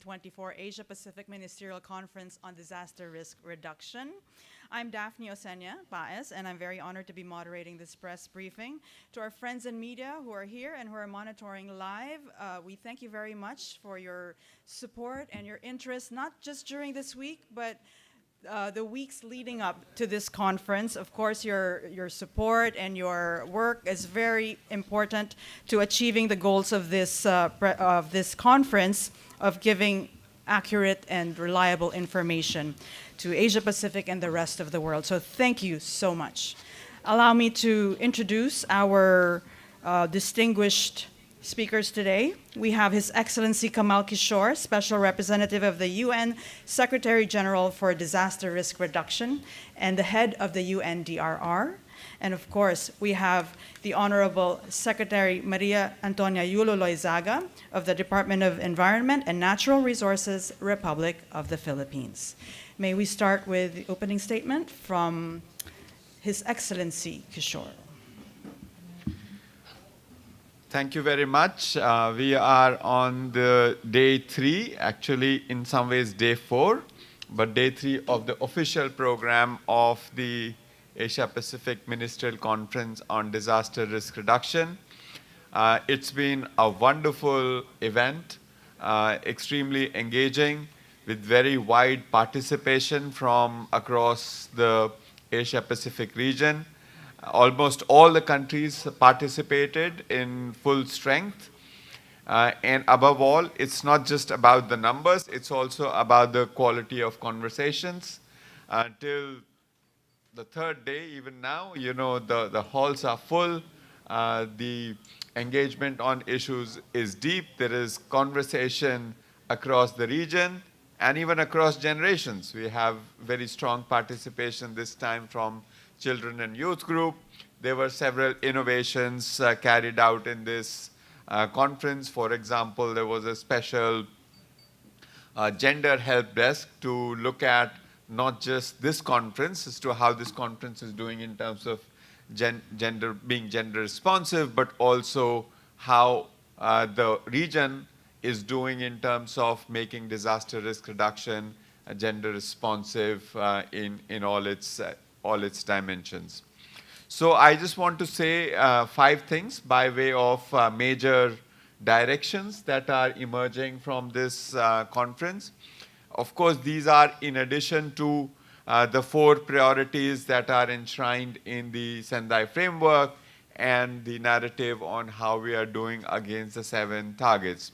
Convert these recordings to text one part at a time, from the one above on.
2024 Asia-Pacific Ministerial Conference on Disaster Risk Reduction. I'm Daphne Oseña-Paez, and I'm very honored to be moderating this press briefing. To our friends in media who are here and who are monitoring live, we thank you very much for your support and your interest, not just during this week, but the weeks leading up to this conference. Of course, your support and your work is very important to achieving the goals of this conference of giving accurate and reliable information to Asia Pacific and the rest of the world. So thank you so much. Allow me to introduce our distinguished speakers today. We have His Excellency Kamal Kishore, Special Representative of the UN Secretary General for Disaster Risk Reduction and the head of the UNDRR. And of course, we have the Honorable Secretary Maria Antonia Yulo Loyzaga of the Department of Environment and Natural Resources, Republic of the Philippines. May we start with the opening statement from His Excellency Kishore. Thank you very much. We are on the day 3, actually in some ways day 4, but day 3 of the official program of the Asia Pacific Ministerial Conference on Disaster Risk Reduction. It's been a wonderful event, extremely engaging, with very wide participation from across the Asia Pacific region. Almost all the countries participated in full strength. And above all, it's not just about the numbers, it's also about the quality of conversations. Till the third day, even now, you know, the halls are full. The engagement on issues is deep. There is conversation across the region and even across generations. We have very strong participation this time from children and youth group. There were several innovations carried out in this conference. For example, there was a special gender help desk to look at not just this conference as to how this conference is doing in terms of being gender responsive, but also how the region is doing in terms of making disaster risk reduction gender responsive in all its dimensions. So I just want to say 5 things by way of major directions that are emerging from this conference. Of course, these are in addition to the 4 priorities that are enshrined in the Sendai framework and the narrative on how we are doing against the 7 targets.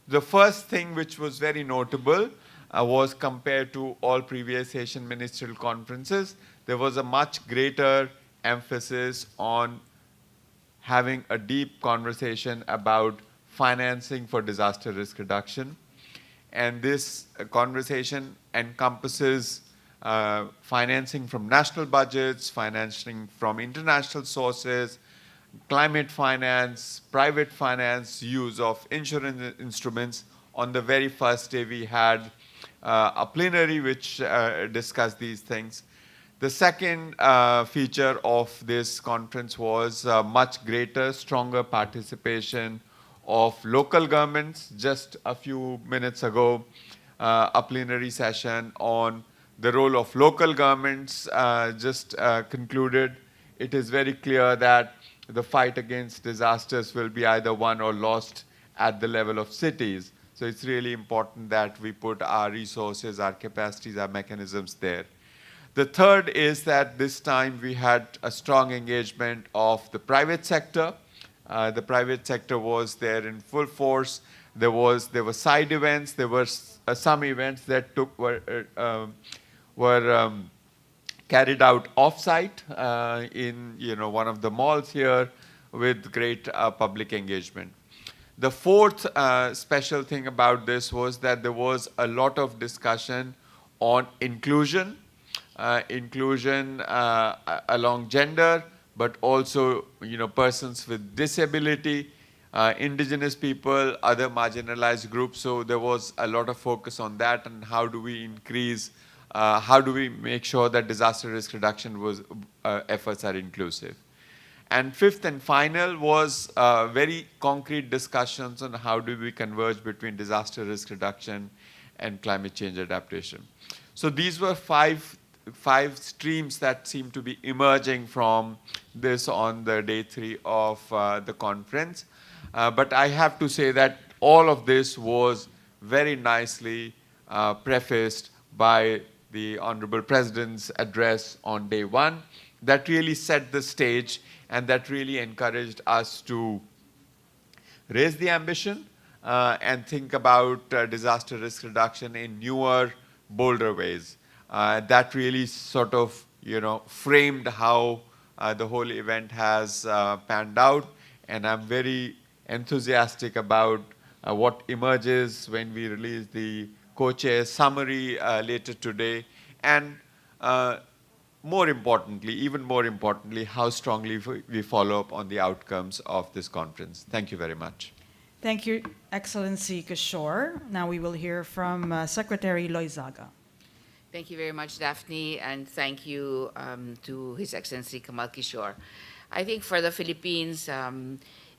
The first thing which was very notable was compared to all previous Asian ministerial conferences, there was a much greater emphasis on having a deep conversation about financing for disaster risk reduction. And this conversation encompasses financing from national budgets, financing from international sources, climate finance, private finance, use of insurance instruments. On the very first day, we had a plenary which discussed these things. The second feature of this conference was much greater, stronger participation of local governments. Just a few minutes ago, a plenary session on the role of local governments just concluded. It is very clear that the fight against disasters will be either won or lost at the level of cities. So it's really important that we put our resources, our capacities, our mechanisms there. The third is that this time we had a strong engagement of the private sector. The private sector was there in full force. There were side events. There were some events that were carried out off-site in one of the malls here with great public engagement. The fourth special thing about this was that there was a lot of discussion on inclusion, along gender, but also persons with disability, indigenous people, other marginalized groups. So there was a lot of focus on that and how do we increase, how do we make sure that disaster risk reduction efforts are inclusive. And fifth and final was very concrete discussions on how do we converge between disaster risk reduction and climate change adaptation. So these were five streams that seem to be emerging from this on the day 3 of the conference. But I have to say that all of this was very nicely prefaced by the Honorable President's address on day 1 that really set the stage and that really encouraged us to raise the ambition and think about disaster risk reduction in newer, bolder ways. That really sort of, framed how the whole event has panned out, and I'm very enthusiastic about what emerges when we release the co-chair's summary later today, and more importantly, even more importantly, how strongly we follow up on the outcomes of this conference. Thank you very much. Thank you, Excellency Kishore. Now we will hear from Secretary Loyzaga. Thank you very much, Daphne, and thank you to His Excellency Kamal Kishore. I think for the Philippines,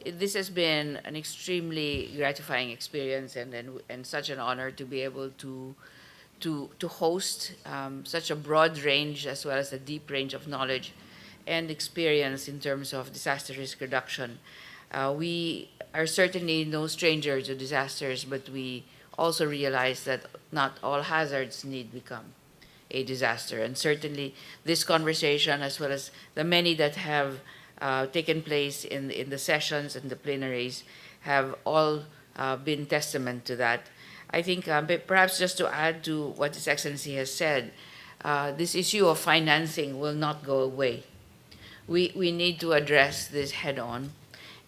this has been an extremely gratifying experience and such an honor to be able to host such a broad range as well as a deep range of knowledge and experience in terms of disaster risk reduction. We are certainly no stranger to disasters, but we also realize that not all hazards need become a disaster. And certainly this conversation, as well as the many that have taken place in the sessions and the plenaries, have all been testament to that. I think perhaps just to add to what His Excellency has said, this issue of financing will not go away. We need to address this head on.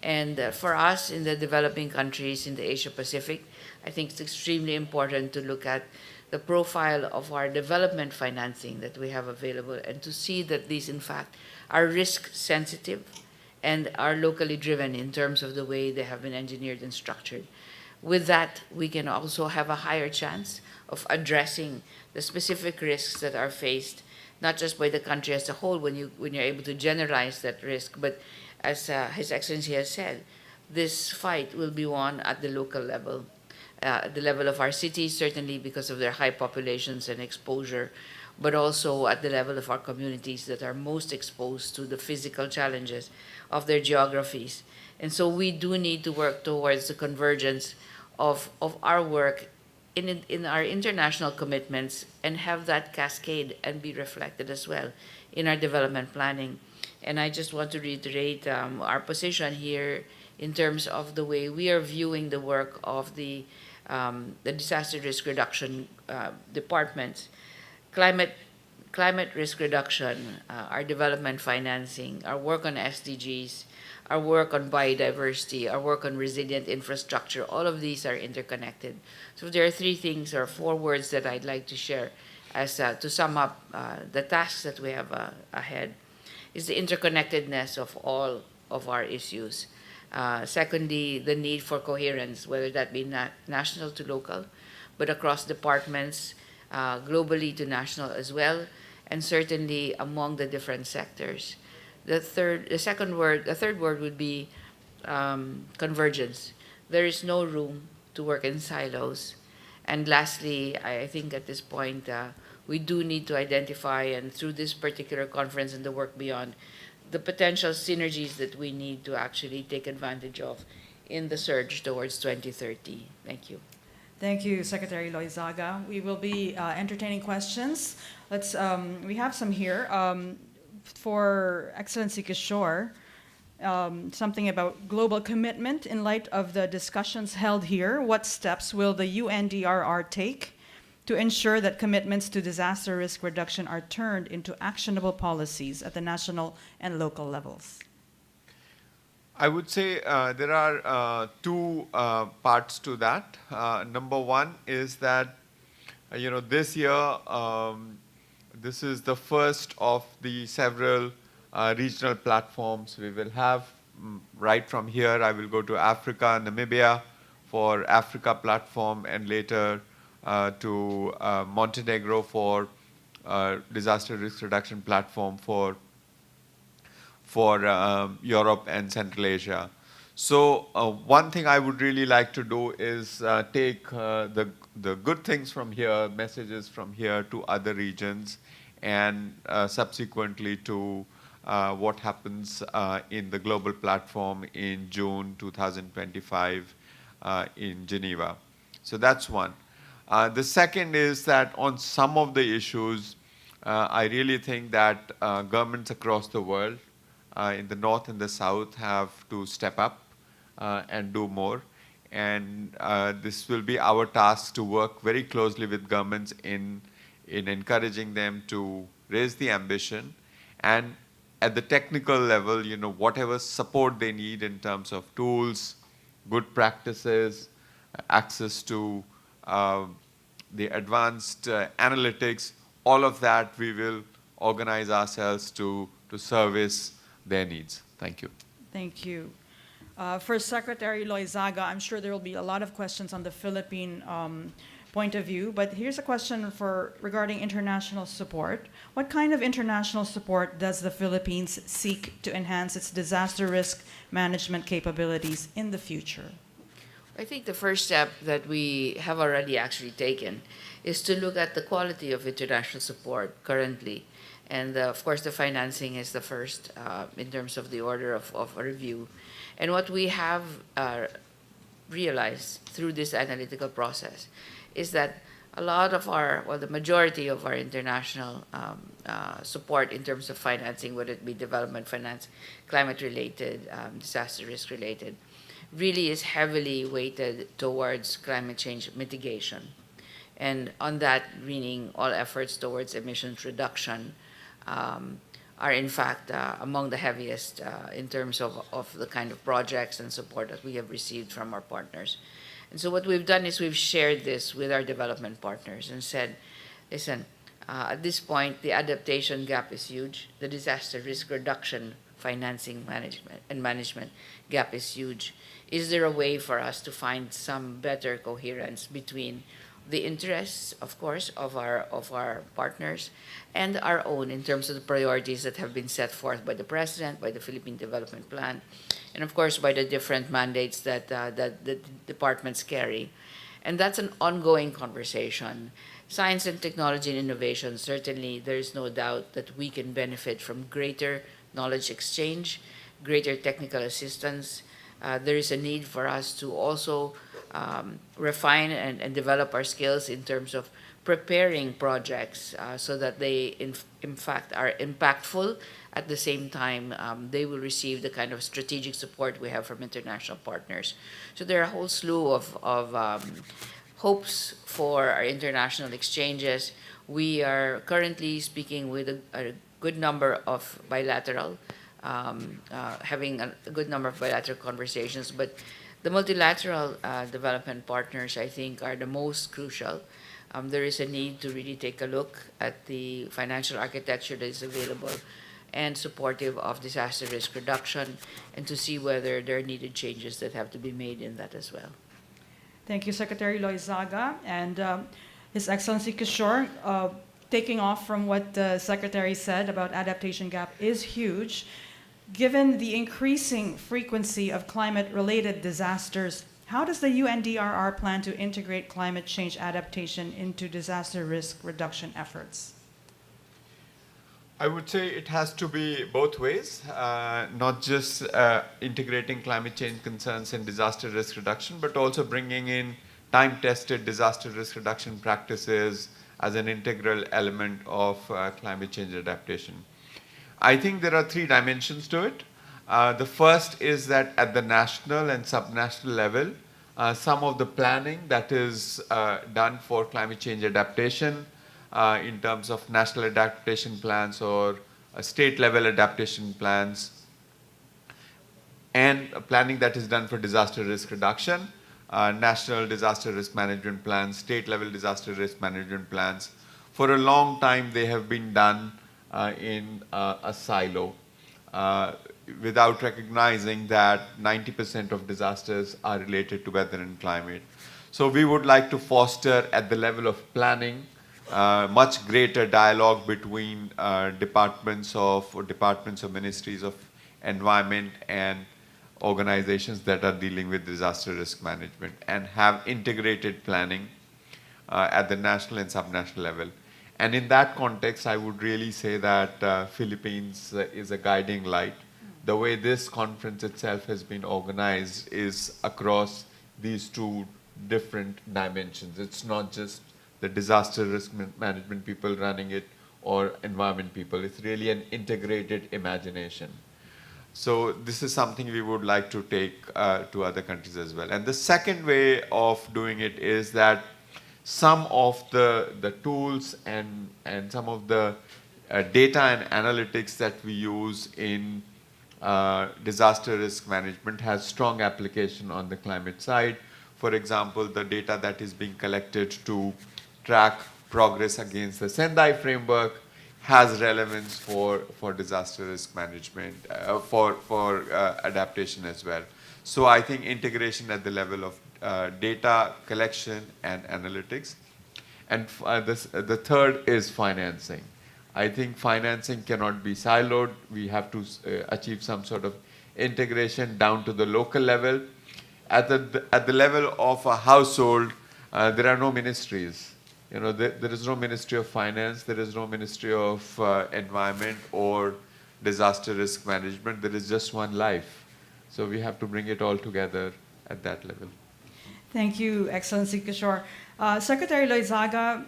And for us in the developing countries in the Asia Pacific, I think it's extremely important to look at the profile of our development financing that we have available and to see that these, in fact, are risk sensitive and are locally driven in terms of the way they have been engineered and structured. With that, we can also have a higher chance of addressing the specific risks that are faced, not just by the country as a whole when you're able to generalize that risk, but as His Excellency has said, this fight will be won at the local level, at the level of our cities, certainly because of their high populations and exposure, but also at the level of our communities that are most exposed to the physical challenges of their geographies. And so we do need to work towards the convergence of our work in our international commitments and have that cascade and be reflected as well in our development planning. And I just want to reiterate our position here in terms of the way we are viewing the work of the disaster risk reduction departments. Climate risk reduction, our development financing, our work on SDGs, our work on biodiversity, our work on resilient infrastructure, all of these are interconnected. So there are 3 things or 4 words that I'd like to share as to sum up the tasks that we have ahead. Is the interconnectedness of all of our issues. Secondly, the need for coherence, whether that be national to local, but across departments, globally to national as well, and certainly among the different sectors. The third word would be convergence. There is no room to work in silos. And lastly, I think at this point, we do need to identify, and through this particular conference and the work beyond, the potential synergies that we need to actually take advantage of in the surge towards 2030. Thank you. Thank you, Secretary Loyzaga. We will be entertaining questions. We have some here. For Excellency Kishore, something about global commitment in light of the discussions held here. What steps will the UNDRR take to ensure that commitments to disaster risk reduction are turned into actionable policies at the national and local levels? I would say there are 2 parts to that. Number 1 is that, this year, this is the first of the several regional platforms we will have. Right from here, I will go to Africa, Namibia for Africa platform, and later to Montenegro for disaster risk reduction platform for for Europe and Central Asia. So one thing I would really like to do is take the good things from here, messages from here to other regions, and subsequently to what happens in the global platform in June 2025 in Geneva. So that's one. The second is that on some of the issues, I really think that governments across the world, in the north and the south, have to step up and do more. And this will be our task to work very closely with governments in encouraging them to raise the ambition, and at the technical level, whatever support they need in terms of tools, good practices, access to the advanced analytics, all of that we will organize ourselves to service their needs. Thank you. Thank you. For Secretary Loyzaga, I'm sure there will be a lot of questions on the Philippine point of view, but here's a question regarding international support. What kind of international support does the Philippines seek to enhance its disaster risk management capabilities in the future? I think the first step that we have already actually taken is to look at the quality of international support currently. And of course, the financing is the first in terms of the order of a review. And what we have realized through this analytical process is that a lot of the majority of our international support in terms of financing, whether it be development finance, climate-related, disaster risk-related, really is heavily weighted towards climate change mitigation. And on that, meaning all efforts towards emissions reduction are in fact among the heaviest in terms of the kind of projects and support that we have received from our partners. And so what we've done is we've shared this with our development partners and said, listen, at this point, the adaptation gap is huge. The disaster risk reduction financing management gap is huge. Is there a way for us to find some better coherence between the interests, of course, of our partners and our own in terms of the priorities that have been set forth by the President, by the Philippine Development Plan, and of course by the different mandates that the departments carry. And that's an ongoing conversation. Science and technology and innovation, certainly there is no doubt that we can benefit from greater knowledge exchange, greater technical assistance. There is a need for us to also refine and develop our skills in terms of preparing projects so that they, in fact, are impactful. At the same time, they will receive the kind of strategic support we have from international partners. So there are a whole slew of hopes for our international exchanges. We are currently speaking with a good number of bilateral, having a good number of bilateral conversations, but the multilateral development partners, I think, are the most crucial. There is a need to really take a look at the financial architecture that is available and supportive of disaster risk reduction, and to see whether there are needed changes that have to be made in that as well. Thank you, Secretary Loyzaga. And His Excellency Kishore, taking off from what the Secretary said about adaptation gap is huge. Given the increasing frequency of climate-related disasters, how does the UNDRR plan to integrate climate change adaptation into disaster risk reduction efforts? I would say it has to be both ways, not just integrating climate change concerns in disaster risk reduction, but also bringing in time-tested disaster risk reduction practices as an integral element of climate change adaptation. I think there are three dimensions to it. The first is that at the national and subnational level, some of the planning that is done for climate change adaptation in terms of national adaptation plans or state level adaptation plans, and planning that is done for disaster risk reduction, national disaster risk management plans, state level disaster risk management plans. For a long time they have been done in a silo without recognizing that 90% of disasters are related to weather and climate. So we would like to foster at the level of planning much greater dialogue between departments or ministries of environment and organizations that are dealing with disaster risk management and have integrated planning at the national and subnational level. And in that context, I would really say that Philippines is a guiding light. The way this conference itself has been organized is across these two different dimensions. It's not just the disaster risk management people running it or environment people. It's really an integrated imagination. So this is something we would like to take to other countries as well. And the second way of doing it is that some of the tools and some of the data and analytics that we use in disaster risk management has strong application on the climate side. For example, the data that is being collected to track progress against the Sendai framework has relevance for disaster risk management, for adaptation as well. So I think integration at the level of data collection and analytics. And the third is financing. I think financing cannot be siloed. We have to achieve some sort of integration down to the local level. At the level of a household, there are no ministries. You know, there is no Ministry of Finance, there is no Ministry of Environment or Disaster Risk Management. There is just one life. So we have to bring it all together at that level. Thank you, Excellency Kishore. Secretary Loyzaga,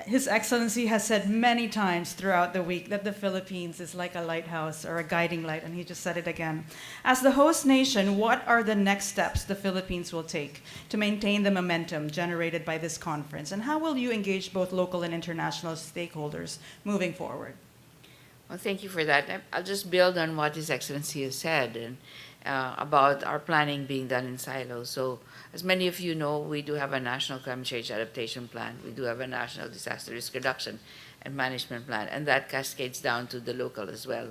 His Excellency has said many times throughout the week that the Philippines is like a lighthouse or a guiding light, and he just said it again. As the host nation, what are the next steps the Philippines will take to maintain the momentum generated by this conference, and how will you engage both local and international stakeholders moving forward? Well, thank you for that. I'll just build on what His Excellency has said and about our planning being done in silos. So, as many of you know, we do have a national climate change adaptation plan. We do have a national disaster risk reduction and management plan, and that cascades down to the local as well.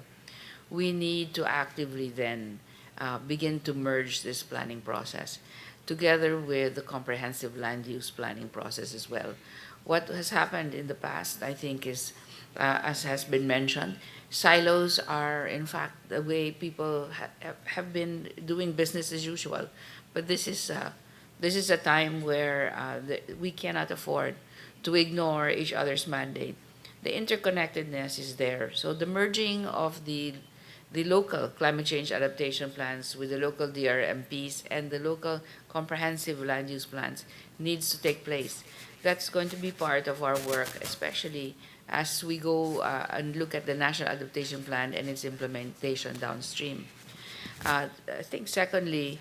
We need to actively then begin to merge this planning process together with the comprehensive land use planning process as well. What has happened in the past, I think, is, as has been mentioned, silos are, in fact, the way people have been doing business as usual. But this is a time where we cannot afford to ignore each other's mandate. The interconnectedness is there. So the merging of the local climate change adaptation plans with the local DRMPs and the local comprehensive land use plans needs to take place. That's going to be part of our work, especially as we go and look at the National Adaptation Plan and its implementation downstream. I think secondly,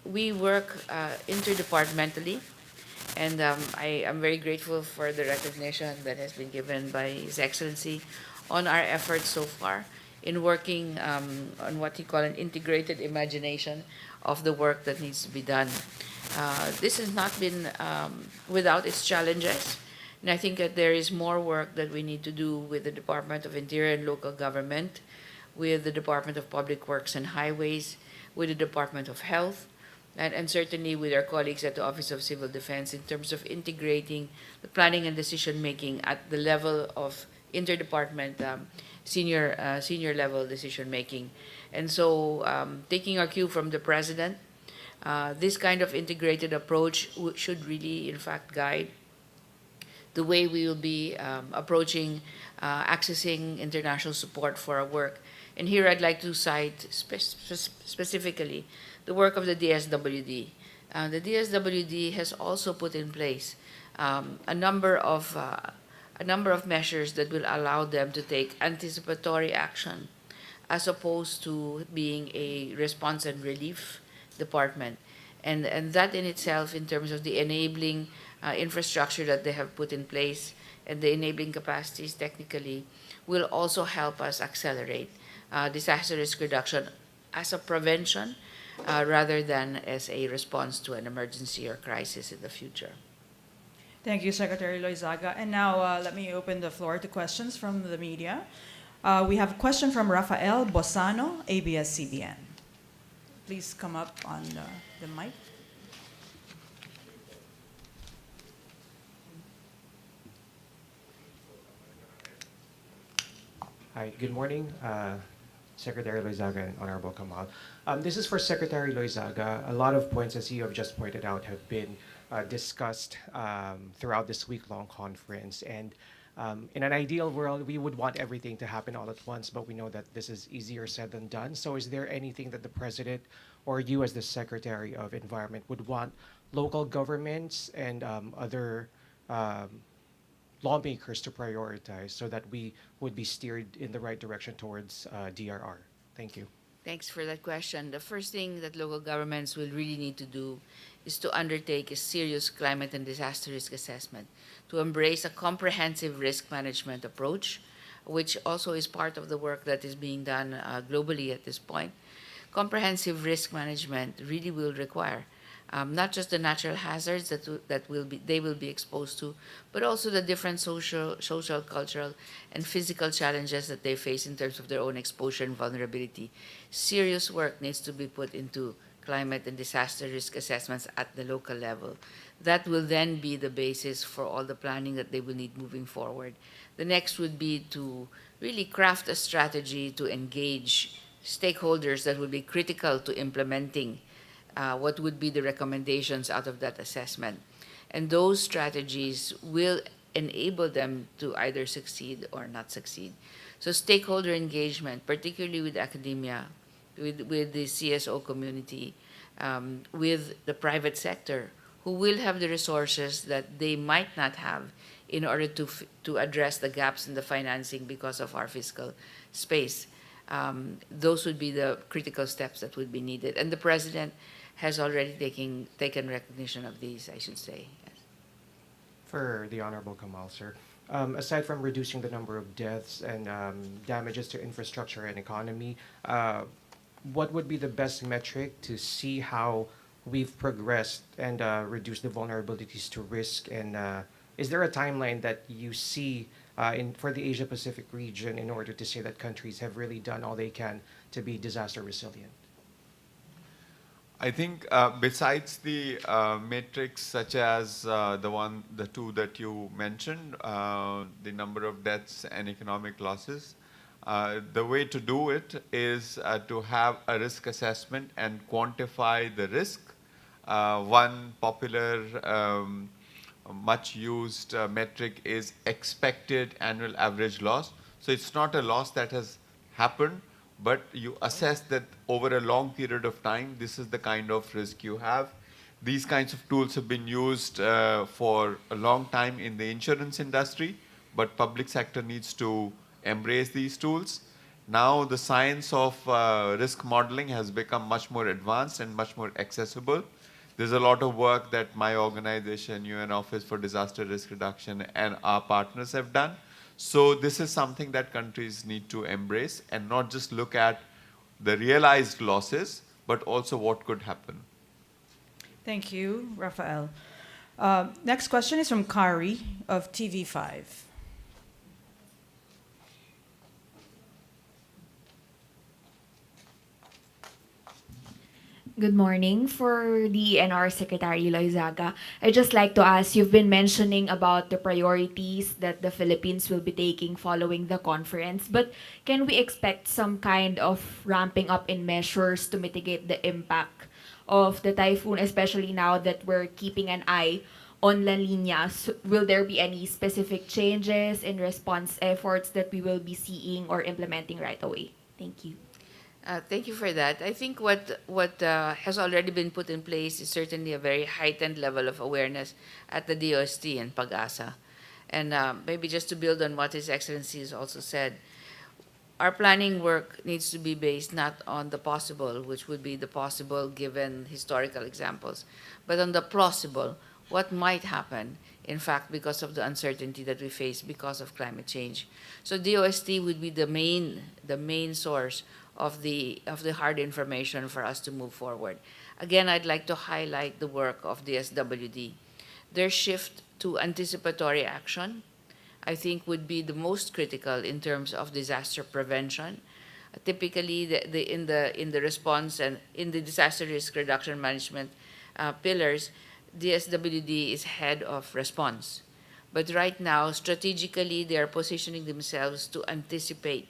we work interdepartmentally, and I am very grateful for the recognition that has been given by His Excellency on our efforts so far in working on what he called an integrated imagination of the work that needs to be done. This has not been without its challenges, and I think that there is more work that we need to do with the Department of Interior and Local Government, with the Department of Public Works and Highways, with the Department of Health, and certainly with our colleagues at the Office of Civil Defense in terms of integrating the planning and decision-making at the level of interdepartment senior level decision-making. And so taking our cue from the President, this kind of integrated approach should really, in fact, guide the way we will be approaching accessing international support for our work. And here I'd like to cite specifically the work of the DSWD. The DSWD has also put in place a number of measures that will allow them to take anticipatory action as opposed to being a response and relief department. And that in itself, in terms of the enabling infrastructure that they have put in place and the enabling capacities technically, will also help us accelerate disaster risk reduction as a prevention rather than as a response to an emergency or crisis in the future. Thank you, Secretary Loyzaga. And now let me open the floor to questions from the media. We have a question from Rafael Bosano, ABS-CBN. Please come up on the mic. Hi, good morning, Secretary Loyzaga and Honorable Kamal. This is for Secretary Loyzaga. A lot of points, as you have just pointed out, have been discussed throughout this week-long conference. And in an ideal world, we would want everything to happen all at once, but we know that this is easier said than done. So is there anything that the President or you as the Secretary of Environment would want local governments and other lawmakers to prioritize so that we would be steered in the right direction towards DRR? Thank you. Thanks for that question. The first thing that local governments will really need to do is to undertake a serious climate and disaster risk assessment, to embrace a comprehensive risk management approach, which also is part of the work that is being done globally at this point. Comprehensive risk management really will require not just the natural hazards that they will be exposed to, but also the different social, cultural, and physical challenges that they face in terms of their own exposure and vulnerability. Serious work needs to be put into climate and disaster risk assessments at the local level. That will then be the basis for all the planning that they will need moving forward. The next would be to really craft a strategy to engage stakeholders that will be critical to implementing what would be the recommendations out of that assessment. And those strategies will enable them to either succeed or not succeed. So stakeholder engagement, particularly with academia, with the CSO community, with the private sector, who will have the resources that they might not have in order to address the gaps in the financing because of our fiscal space. Those would be the critical steps that would be needed. And the President has already taken recognition of these, I should say. Yes. For the Honorable Kamal, sir. Aside from reducing the number of deaths and damages to infrastructure and economy, what would be the best metric to see how we've progressed and reduced the vulnerabilities to risk? And is there a timeline that you see for the Asia-Pacific region in order to say that countries have really done all they can to be disaster resilient? I think besides the metrics such as the two that you mentioned, the number of deaths and economic losses, the way to do it is to have a risk assessment and quantify the risk. One popular, much used metric is expected annual average loss. So it's not a loss that has happened, but you assess that over a long period of time, this is the kind of risk you have. These kinds of tools have been used for a long time in the insurance industry, but public sector needs to embrace these tools. Now the science of risk modeling has become much more advanced and much more accessible. There's a lot of work that my organization, UN Office for Disaster Risk Reduction, and our partners have done. So this is something that countries need to embrace and not just look at the realized losses, but also what could happen. Thank you, Rafael. Next question is from Kari of TV5. Good morning. For the DENR Secretary Loyzaga, I'd just like to ask, you've been mentioning about the priorities that the Philippines will be taking following the conference, but can we expect some kind of ramping up in measures to mitigate the impact of the typhoon, especially now that we're keeping an eye on La Nina? Will there be any specific changes in response efforts that we will be seeing or implementing right away? Thank you. Thank you for that. I think what has already been put in place is certainly a very heightened level of awareness at the DOST and PAGASA. And maybe just to build on what His Excellency has also said, our planning work needs to be based not on the possible, which would be the possible given historical examples, but on the plausible, what might happen, in fact, because of the uncertainty that we face because of climate change. So DOST would be the main source of the hard information for us to move forward. Again, I'd like to highlight the work of the SWD. Their shift to anticipatory action, I think, would be the most critical in terms of disaster prevention. Typically, in the response and in the disaster risk reduction management pillars, the SWD is head of response. But right now, strategically, they are positioning themselves to anticipate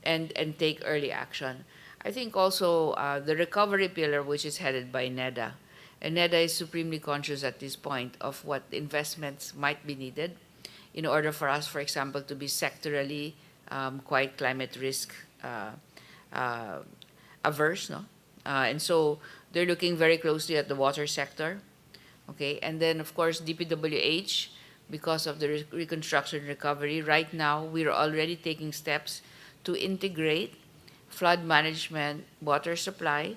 and take early action. I think also the recovery pillar, which is headed by NEDA, and NEDA is supremely conscious at this point of what investments might be needed in order for us, for example, to be sectorally quite climate risk uh, averse, no? And so they're looking very closely at the water sector, okay? And then, of course, DPWH, because of the reconstruction and recovery, right now we're already taking steps to integrate flood management, water supply,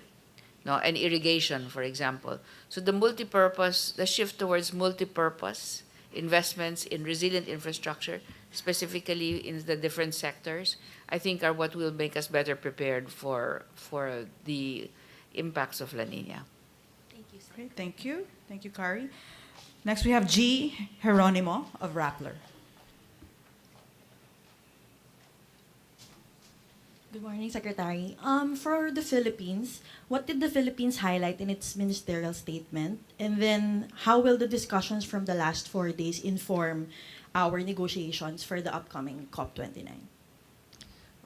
no, and irrigation, for example. So the shift towards multi-purpose investments in resilient infrastructure, specifically in the different sectors, I think are what will make us better prepared for the impacts of La Nina. Great, thank you. Thank you, Kari. Next, we have G. Geronimo of Rappler. Good morning, Secretary. For the Philippines, what did the Philippines highlight in its ministerial statement? And then, how will the discussions from the last 4 days inform our negotiations for the upcoming COP29?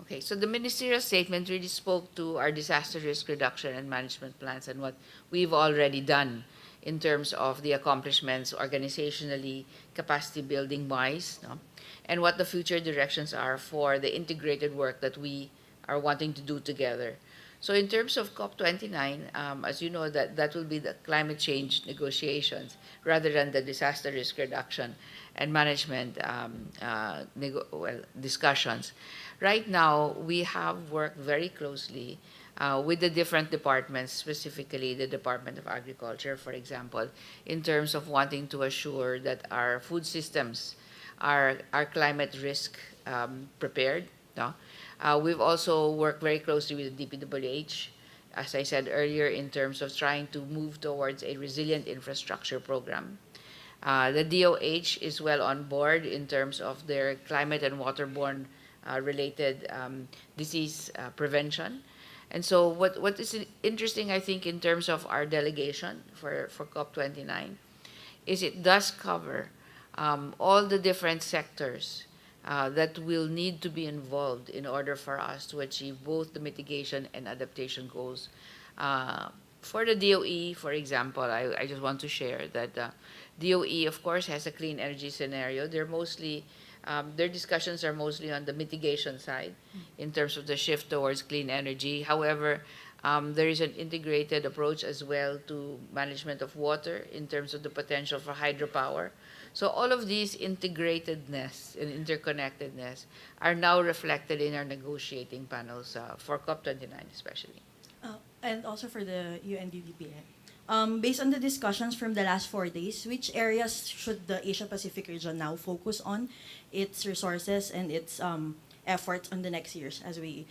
Okay, so the ministerial statement really spoke to our disaster risk reduction and management plans and what we've already done in terms of the accomplishments organizationally, capacity building wise, no? And what the future directions are for the integrated work that we are wanting to do together. So in terms of COP29, as you know, that will be the climate change negotiations rather than the disaster risk reduction and management discussions. Right now, we have worked very closely with the different departments, specifically the Department of Agriculture, for example, in terms of wanting to assure that our food systems are climate risk prepared. No? We've also worked very closely with the DPWH, as I said earlier, in terms of trying to move towards a resilient infrastructure program. The DOH is well on board in terms of their climate and waterborne related disease prevention. And so what is interesting, I think, in terms of our delegation for COP29 is it does cover all the different sectors that will need to be involved in order for us to achieve both the mitigation and adaptation goals. For the DOE, for example, I just want to share that DOE, of course, has a clean energy scenario. They're mostly their discussions are mostly on the mitigation side in terms of the shift towards clean energy. However, there is an integrated approach as well to management of water in terms of the potential for hydropower. So all of these integratedness and interconnectedness are now reflected in our negotiating panels for COP29 especially. And also for the UNDRR. Based on the discussions from the last 4 days, which areas should the Asia-Pacific region now focus on its resources and its efforts on the next years as we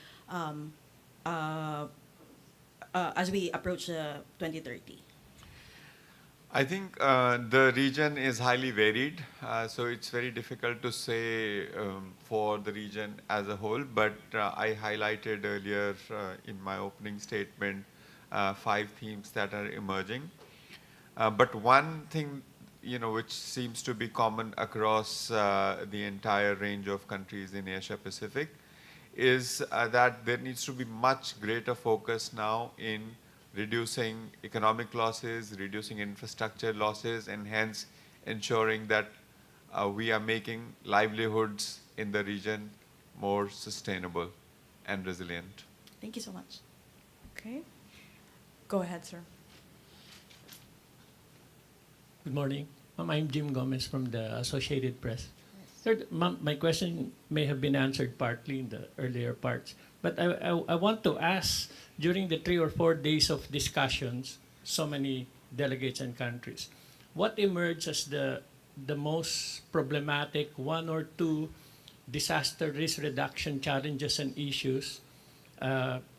approach 2030? I think the region is highly varied, so it's very difficult to say for the region as a whole, but I highlighted earlier in my opening statement 5 themes that are emerging. But one thing, which seems to be common across the entire range of countries in Asia Pacific is that there needs to be much greater focus now in reducing economic losses, reducing infrastructure losses, and hence ensuring that we are making livelihoods in the region more sustainable and resilient. Thank you so much. Okay. Go ahead, sir. Good morning. I'm Jim Gomez from the Associated Press. Sir, my question may have been answered partly in the earlier parts, but I want to ask, during the 3 or 4 days of discussions, so many delegates and countries, what emerged as the most problematic 1 or 2 disaster risk reduction challenges and issues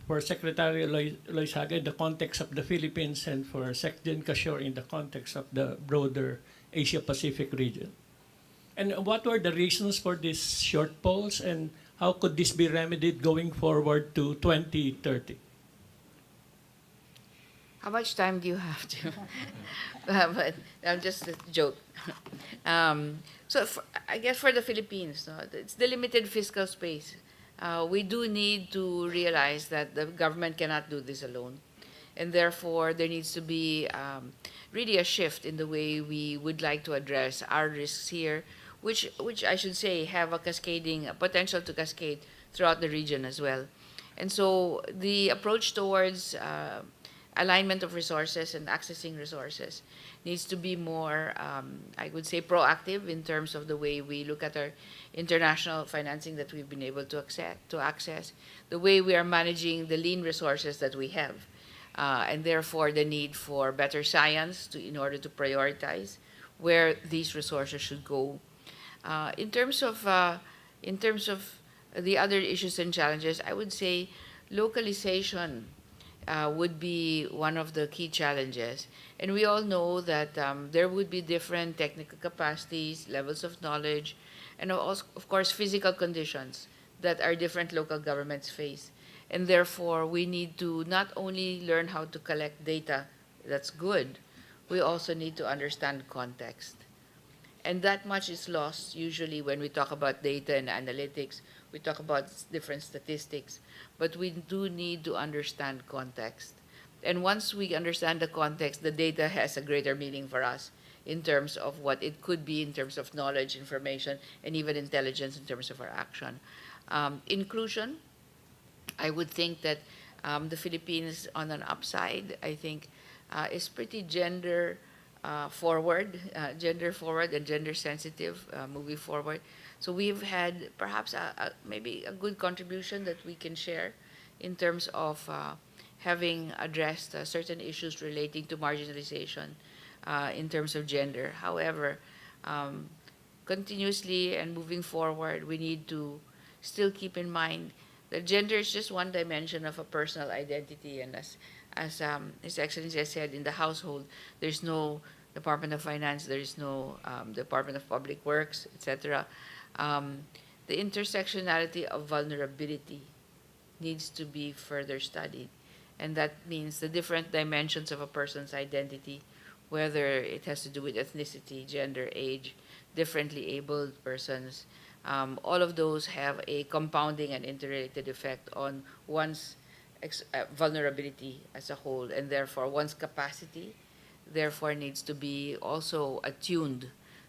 for Secretary Loyzaga in the context of the Philippines and for Secretary Kishore in the context of the broader Asia-Pacific region? And what were the reasons for these shortfalls, and how could this be remedied going forward to 2030? How much time do you have to? But I'm just a joke. I guess for the Philippines, no, it's the limited fiscal space we do need to realize that the government cannot do this alone. And therefore, there needs to be really a shift in the way we would like to address our risks here, which I should say have a cascading a potential to cascade throughout the region as well. And so the approach towards alignment of resources and accessing resources needs to be more, I would say, proactive in terms of the way we look at our international financing that we've been able to access, the way we are managing the lean resources that we have, and therefore the need for better science in order to prioritize where these resources should go. In terms of the other issues and challenges, I would say localization would be one of the key challenges. And we all know that there would be different technical capacities, levels of knowledge, and also, of course, physical conditions that our different local governments face. And therefore, we need to not only learn how to collect data that's good, we also need to understand context. And that much is lost usually when we talk about data and analytics. We talk about different statistics, but we do need to understand context. And once we understand the context, the data has a greater meaning for us in terms of what it could be in terms of knowledge, information, and even intelligence in terms of our action. Inclusion, I would think that the Philippines on an upside, I think, is pretty gender forward and gender sensitive moving forward. So we've had perhaps maybe a good contribution that we can share in terms of having addressed certain issues relating to marginalization in terms of gender. However, continuously and moving forward, we need to still keep in mind that gender is just one dimension of a personal identity, and as His Excellency has said, in the household, there's no Department of Finance, there's no Department of Public Works, etc. The intersectionality of vulnerability needs to be further studied, and that means the different dimensions of a person's identity, whether it has to do with ethnicity, gender, age, differently abled persons. All of those have a compounding and interrelated effect on one's vulnerability as a whole, and therefore one's capacity therefore needs to be also attuned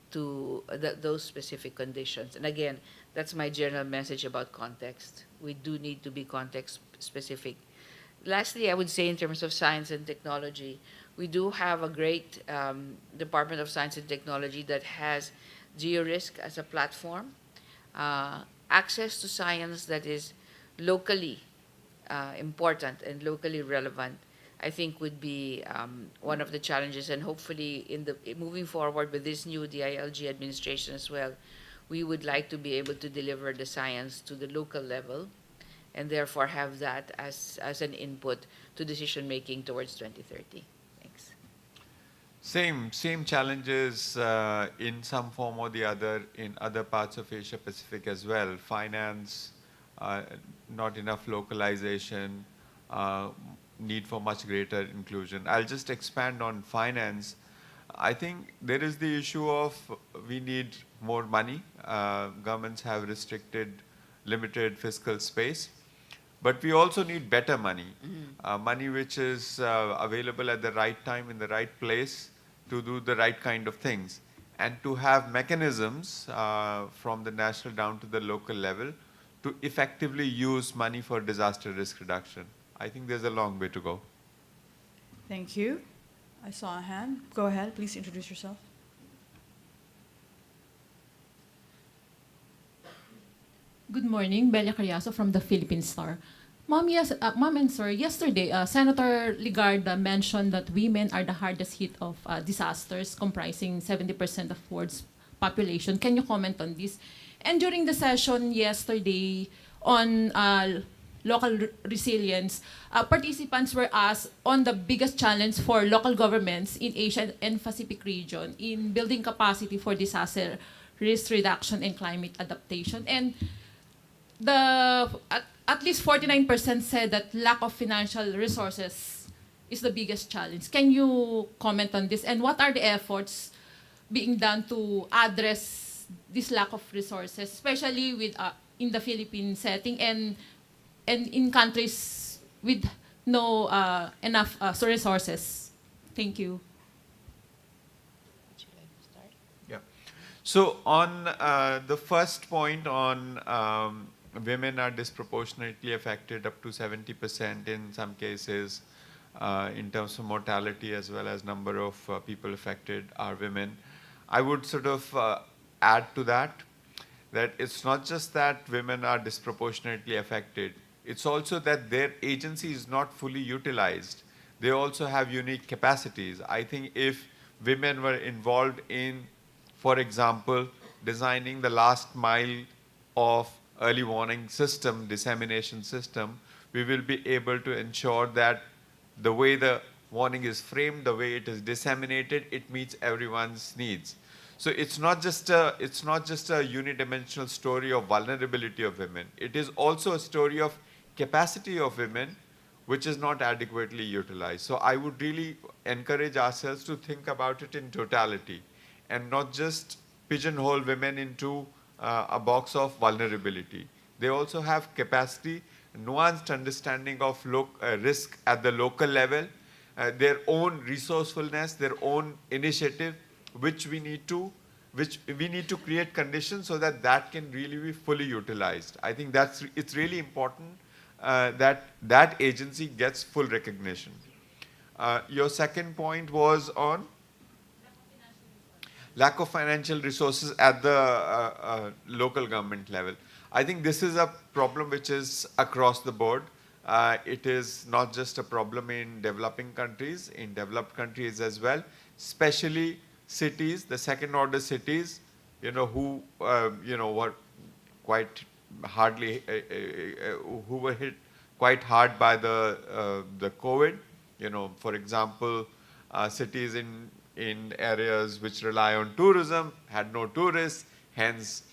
to those specific conditions. And again, that's my general message about context. We do need to be context specific. Lastly, I would say in terms of science and technology, we do have a great Department of Science and Technology that has GeoRisk as a platform. Access to science that is locally important and locally relevant, I think, would be one of the challenges. And hopefully, moving forward with this new DILG administration as well, we would like to be able to deliver the science to the local level, and therefore have that as an input to decision making towards 2030. Thanks. Same challenges in some form or the other in other parts of Asia Pacific as well. Finance, not enough localization, need for much greater inclusion. I'll just expand on finance. I think there is the issue of we need more money. Governments have limited fiscal space. But we also need better money, money which is available at the right time in the right place to do the right kind of things, and to have mechanisms from the national down to the local level to effectively use money for disaster risk reduction. I think there's a long way to go. Thank you. I saw a hand. Go ahead, please introduce yourself. Good morning, Belia Carriazo from the Philippine Star. Ma'am and sir, yesterday, Senator Ligarda mentioned that women are the hardest hit of disasters, comprising 70% of world's population. Can you comment on this? And during the session yesterday on local resilience, participants were asked on the biggest challenge for local governments in Asia and Pacific region in building capacity for disaster risk reduction and climate adaptation. And at least 49% said that lack of financial resources is the biggest challenge. Can you comment on this? And what are the efforts being done to address this lack of resources, especially with in the Philippine setting and in countries with no enough resources? Thank you. Would you like to start? Yeah. So on the first point on women are disproportionately affected up to 70% in some cases in terms of mortality as well as number of people affected are women. I would sort of add to that it's not just that women are disproportionately affected, it's also that their agency is not fully utilized. They also have unique capacities. I think if women were involved in, for example, designing the last mile of early warning system, dissemination system, we will be able to ensure that the way the warning is framed, the way it is disseminated, it meets everyone's needs. So it's not just a unidimensional story of vulnerability of women. It is also a story of capacity of women, which is not adequately utilized. So I would really encourage ourselves to think about it in totality and not just pigeonhole women into a box of vulnerability. They also have capacity, nuanced understanding of risk at the local level, their own resourcefulness, their own initiative, which we need to create conditions so that can really be fully utilized. I think it's really important that agency gets full recognition. Your second point was on lack of financial resources at the local government level. I think this is a problem which is across the board. It is not just a problem in developing countries, in developed countries as well, especially cities, the second order cities, who, were quite hardly, who were hit quite hard by the COVID. For example, cities in areas which rely on tourism had no tourists, hence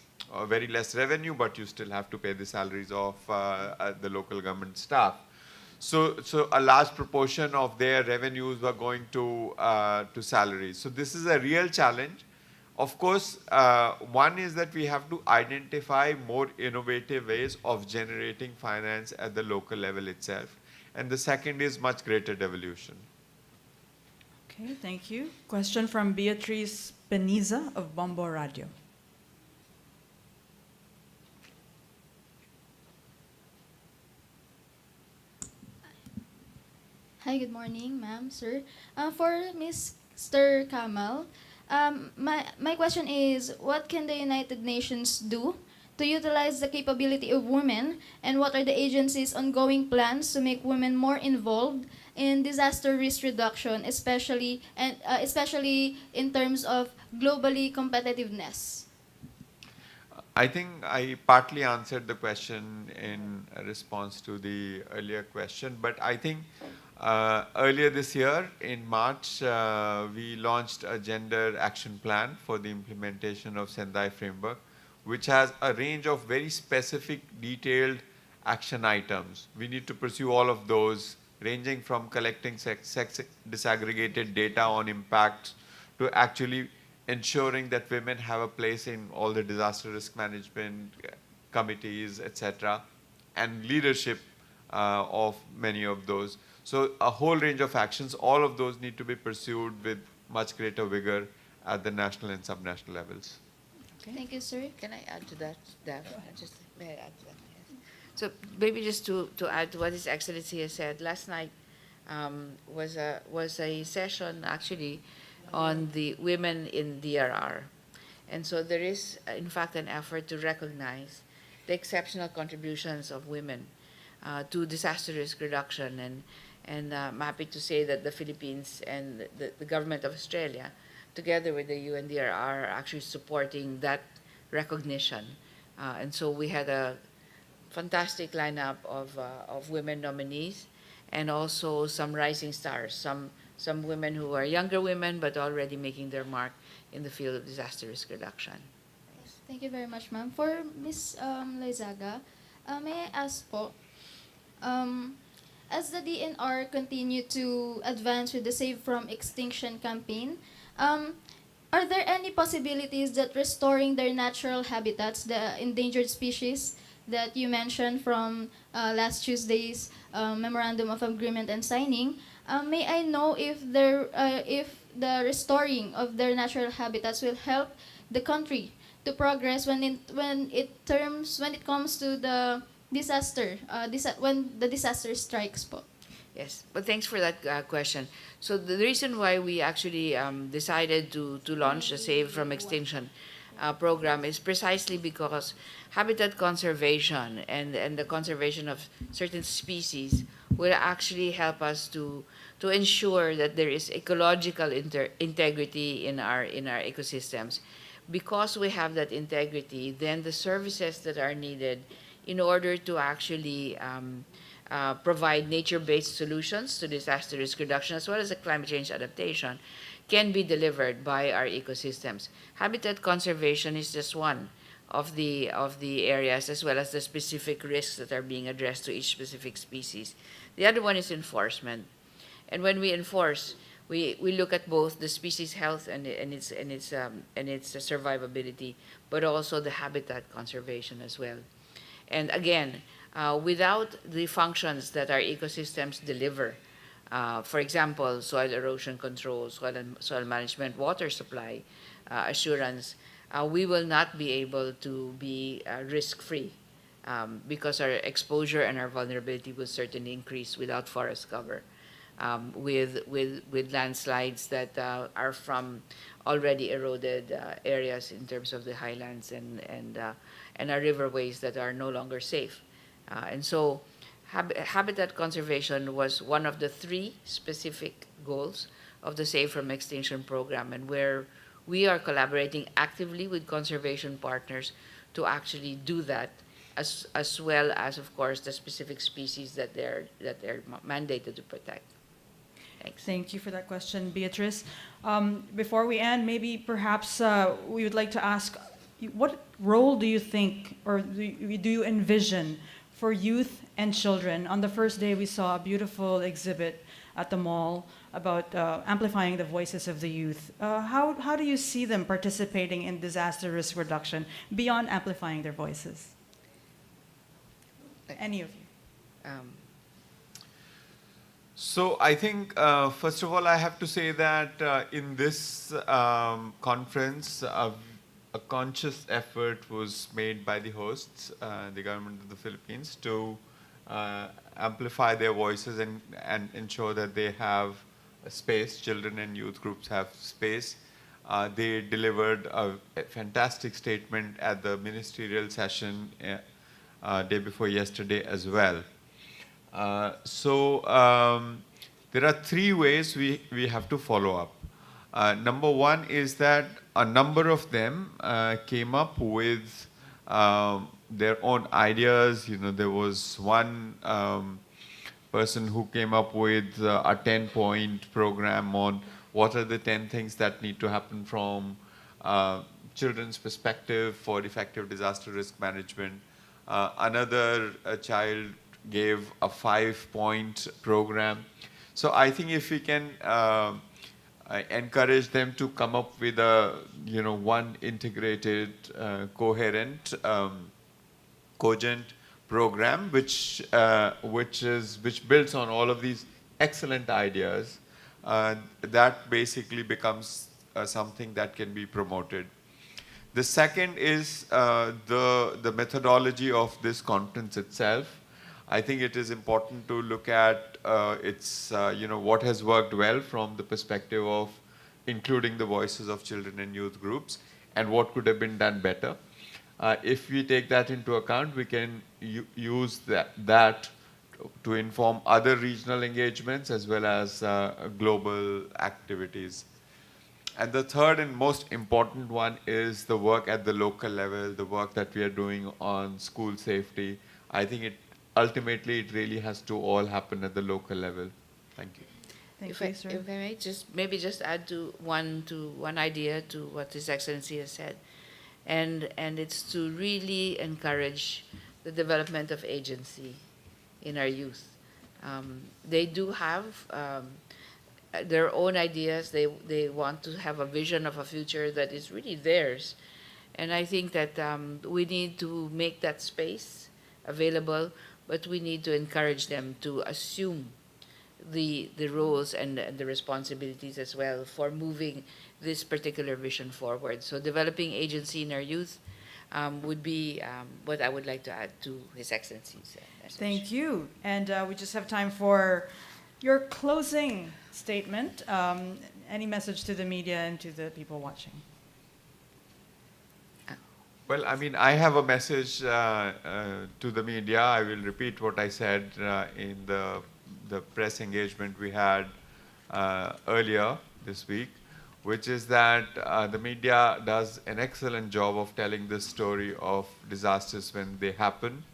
very less revenue, but you still have to pay the salaries of the local government staff. So a large proportion of their revenues were going to salaries. So this is a real challenge. Of course, one is that we have to identify more innovative ways of generating finance at the local level itself. And the second is much greater devolution. Okay, thank you. Question from Beatrice Beniza of Bombo Radio. Hi, good morning, ma'am, sir. For Mr. Kamal, my question is, what can the United Nations do to utilize the capability of women, and what are the agency's ongoing plans to make women more involved in disaster risk reduction, especially in terms of globally competitiveness? I think I partly answered the question in response to the earlier question, but I think earlier this year, in March, we launched a gender action plan for the implementation of Sendai framework, which has a range of very specific, detailed action items. We need to pursue all of those, ranging from collecting sex disaggregated data on impacts to actually ensuring that women have a place in all the disaster risk management committees, etc., and leadership of many of those. So a whole range of actions, all of those need to be pursued with much greater vigor at the national and subnational levels. Okay. Thank you, sir. Can I add to that, Daphne? May I add to that? Yes. So maybe just to add to what His Excellency has said, last night was a session actually on the women in DRR. And so there is, in fact, an effort to recognize the exceptional contributions of women to disaster risk reduction. And I'm happy to say that the Philippines and the government of Australia, together with the UNDRR, are actually supporting that recognition. And so we had a fantastic lineup of women nominees, and also some rising stars, some women who are younger women but already making their mark in the field of disaster risk reduction. Thanks. Thank you very much, ma'am. For Ms. Loyzaga, may I ask po, as the DNR continue to advance with the Save from Extinction campaign, are there any possibilities that restoring their natural habitats, the endangered species, that you mentioned from last Tuesday's memorandum of agreement and signing, may I know if the restoring of their natural habitats will help the country to progress when it comes to the disaster, when the disaster strikes po? Yes, but thanks for that question. So the reason why we actually decided to launch a Save from Extinction program is precisely because habitat conservation and the conservation of certain species will actually help us to ensure that there is ecological integrity in our ecosystems. Because we have that integrity, then the services that are needed in order to actually provide nature-based solutions to disaster risk reduction as well as the climate change adaptation can be delivered by our ecosystems. Habitat conservation is just one of the areas, as well as the specific risks that are being addressed to each specific species. The other one is enforcement. And when we enforce, we look at both the species health and its survivability, but also the habitat conservation as well. And again, without the functions that our ecosystems deliver, for example, soil erosion control, soil management, water supply assurance, we will not be able to be risk-free because our exposure and our vulnerability will certainly increase without forest cover, with landslides that are from already eroded areas in terms of the highlands and our riverways that are no longer safe. And so habitat conservation was one of the 3 specific goals of the Save from Extinction program, and where we are collaborating actively with conservation partners to actually do that, as well as, of course, the specific species that they're mandated to protect. Thanks. Thank you for that question, Beatrice. Before we end, maybe perhaps we would like to ask, what role do you think, or do you envision for youth and children? On the first day, we saw a beautiful exhibit at the mall about amplifying the voices of the youth. How do you see them participating in disaster risk reduction beyond amplifying their voices? Any of you? So I think, first of all, I have to say that in this conference, a conscious effort was made by the hosts, the government of the Philippines, to amplify their voices and ensure that they have a space, children and youth groups have space. They delivered a fantastic statement at the ministerial session day before yesterday as well. There are 3 ways we have to follow up. Number 1 is that a number of them came up with their own ideas. You know, there was one person who came up with a 10-point program on what are the 10 things that need to happen from children's perspective for effective disaster risk management. Another child gave a 5-point program. So I think if we can encourage them to come up with a, one integrated, coherent, cogent program, which builds on all of these excellent ideas, that basically becomes something that can be promoted. The second is the methodology of this conference itself. I think it is important to look at what has worked well from the perspective of including the voices of children and youth groups, and what could have been done better. If we take that into account, we can use that to inform other regional engagements as well as global activities. And the third and most important one is the work at the local level, the work that we are doing on school safety. I think ultimately it really has to all happen at the local level. Thank you. Thank you, sir. If I may just add one idea to what His Excellency has said, and it's to really encourage the development of agency in our youth. They do have their own ideas. They want to have a vision of a future that is really theirs, and I think that we need to make that space available, but we need to encourage them to assume the roles and the responsibilities as well for moving this particular vision forward. So developing agency in our youth would be what I would like to add to His Excellency's message. Thank you. And we just have time for your closing statement. Any message to the media and to the people watching? Well, I mean, I have a message to the media. I will repeat what I said in the press engagement we had earlier this week, which is that the media does an excellent job of telling the story of disasters when they happen.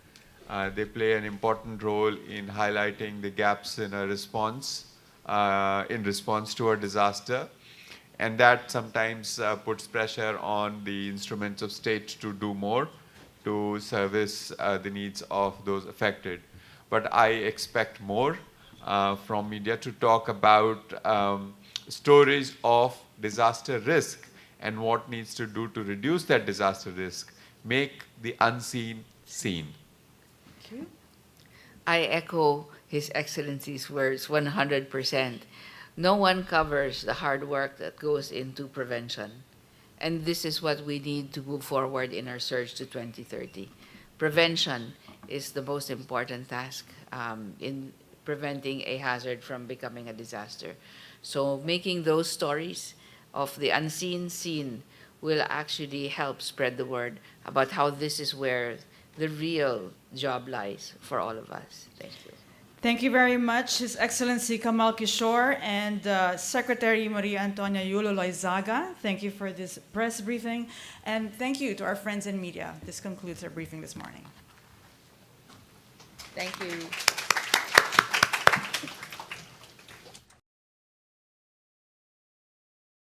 They play an important role in highlighting the gaps in a response, to a disaster. And that sometimes puts pressure on the instruments of state to do more to service the needs of those affected. But I expect more from media to talk about stories of disaster risk and what needs to do to reduce that disaster risk, make the unseen seen. Thank you. I echo His Excellency's words 100%. No one covers the hard work that goes into prevention. And this is what we need to move forward in our surge to 2030. Prevention is the most important task in preventing a hazard from becoming a disaster. So making those stories of the unseen seen will actually help spread the word about how this is where the real job lies for all of us. Thank you. Thank you very much, His Excellency Kamal Kishore and Secretary Maria Antonia Yulo Loyzaga. Thank you for this press briefing. And thank you to our friends in media. This concludes our briefing this morning. Thank you.